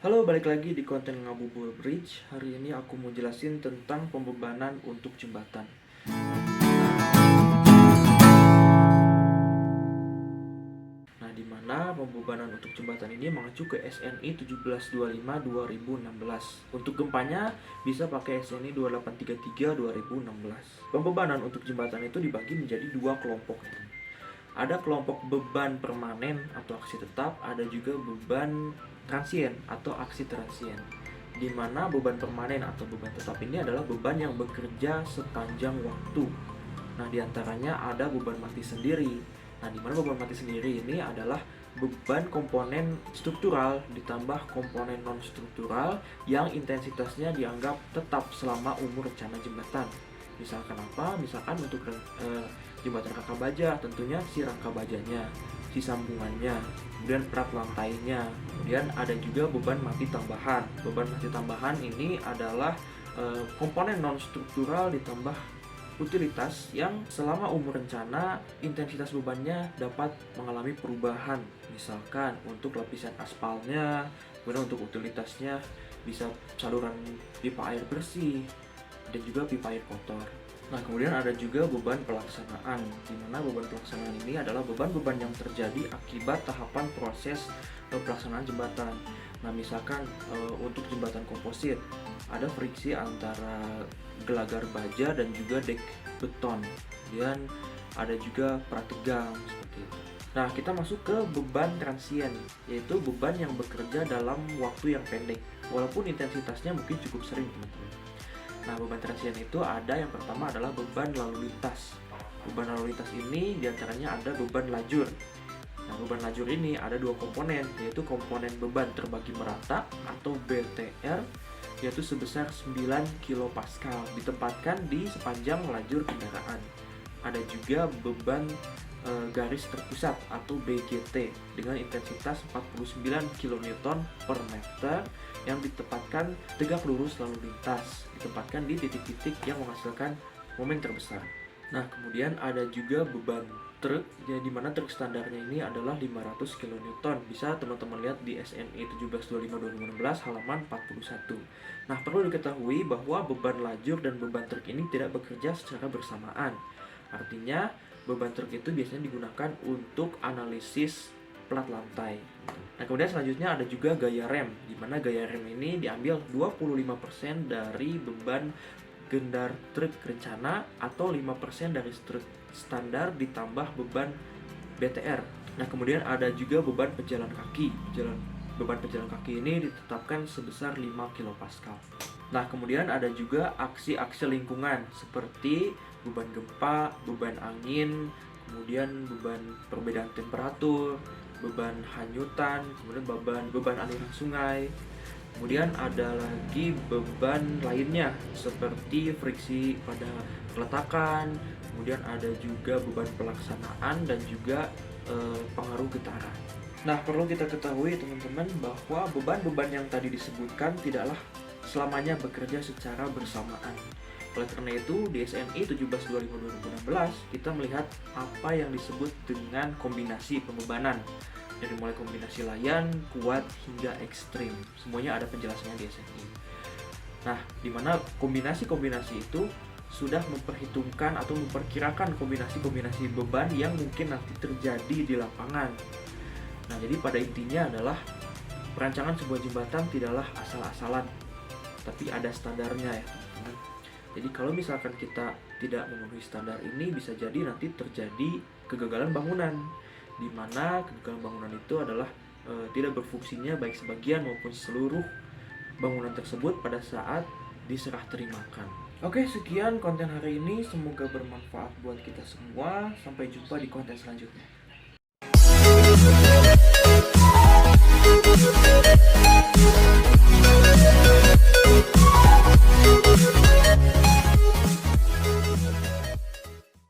Halo, balik lagi di konten Ngabubur Bridge. Hari ini aku mau jelasin tentang pembebanan untuk jembatan. Nah, di mana pembebanan untuk jembatan ini mengacu ke SNI 1725/2016. Untuk gempanya bisa pakai SNI 2833/2016. Pembebanan untuk jembatan itu dibagi menjadi dua kelompok. Ada kelompok beban permanen atau aksi tetap, ada juga beban transien atau aksi transien. Di mana beban permanen atau beban tetap ini adalah beban yang bekerja sepanjang waktu. Nah, diantaranya ada beban mati sendiri. Nah, di mana beban mati sendiri ini adalah beban komponen struktural ditambah komponen non struktural yang intensitasnya dianggap tetap selama umur rencana jembatan. Misalkan apa? Misalkan untuk jembatan rangka baja, tentunya si rangka bajanya, si sambungannya, kemudian perat lantainya. Kemudian ada juga beban mati tambahan. Beban mati tambahan ini adalah komponen non struktural ditambah utilitas yang selama umur rencana intensitas bebannya dapat mengalami perubahan. Misalkan untuk lapisan aspalnya, kemudian untuk utilitasnya bisa saluran pipa air bersih dan juga pipa air kotor. Nah, kemudian ada juga beban pelaksanaan, di mana beban pelaksanaan ini adalah beban-beban yang terjadi akibat tahapan proses pelaksanaan jembatan. Nah, misalkan untuk jembatan komposit, ada friksi antara gelagar baja dan juga dek beton, dan ada juga prategang seperti itu. Nah, kita masuk ke beban transien, yaitu beban yang bekerja dalam waktu yang pendek, walaupun intensitasnya mungkin cukup sering, teman-teman. Nah, beban transien itu ada yang pertama adalah beban lalu lintas. Beban lalu lintas ini diantaranya ada beban lajur. Nah, beban lajur ini ada dua komponen, yaitu komponen beban terbagi merata atau BTR, yaitu sebesar 9 kPa ditempatkan di sepanjang lajur kendaraan. Ada juga beban garis terpusat atau BGT dengan intensitas 49 kN per meter yang ditempatkan tegak lurus lalu lintas, ditempatkan di titik-titik yang menghasilkan momen terbesar. Nah, kemudian ada juga beban truk, ya, di mana truk standarnya ini adalah 500 kN. Bisa teman-teman lihat di SNI 1725/2016 halaman 41. Nah, perlu diketahui bahwa beban lajur dan beban truk ini tidak bekerja secara bersamaan. Artinya, beban truk itu biasanya digunakan untuk analisis plat lantai. Nah, kemudian selanjutnya ada juga gaya rem, di mana gaya rem ini diambil 25% dari beban gendar truk rencana atau 5% dari truk standar ditambah beban BTR. Nah, kemudian ada juga beban pejalan kaki. Beban pejalan kaki ini ditetapkan sebesar 5 kPa. Nah, kemudian ada juga aksi-aksi lingkungan seperti beban gempa, beban angin, kemudian beban perbedaan temperatur, beban hanyutan, kemudian beban aliran sungai. Kemudian ada lagi beban lainnya seperti friksi pada peletakan, kemudian ada juga beban pelaksanaan dan juga pengaruh getaran. Nah, perlu kita ketahui teman-teman bahwa beban-beban yang tadi disebutkan tidaklah selamanya bekerja secara bersamaan. Oleh karena itu, di SNI 1725/2016 kita melihat apa yang disebut dengan kombinasi pembebanan. Dari mulai kombinasi layan, kuat, hingga ekstrim. Semuanya ada penjelasannya di SNI. Nah, di mana kombinasi-kombinasi itu sudah memperhitungkan atau memperkirakan kombinasi-kombinasi beban yang mungkin nanti terjadi di lapangan. Nah, jadi pada intinya adalah perancangan sebuah jembatan tidaklah asal-asalan, tapi ada standarnya, ya teman-teman. Jadi kalau misalkan kita tidak memenuhi standar ini, bisa jadi nanti terjadi kegagalan bangunan, di mana kegagalan bangunan itu adalah tidak berfungsinya baik sebagian maupun seluruh bangunan tersebut pada saat diserah terimakan. Oke, sekian konten hari ini, semoga bermanfaat buat kita semua. Sampai jumpa di konten selanjutnya.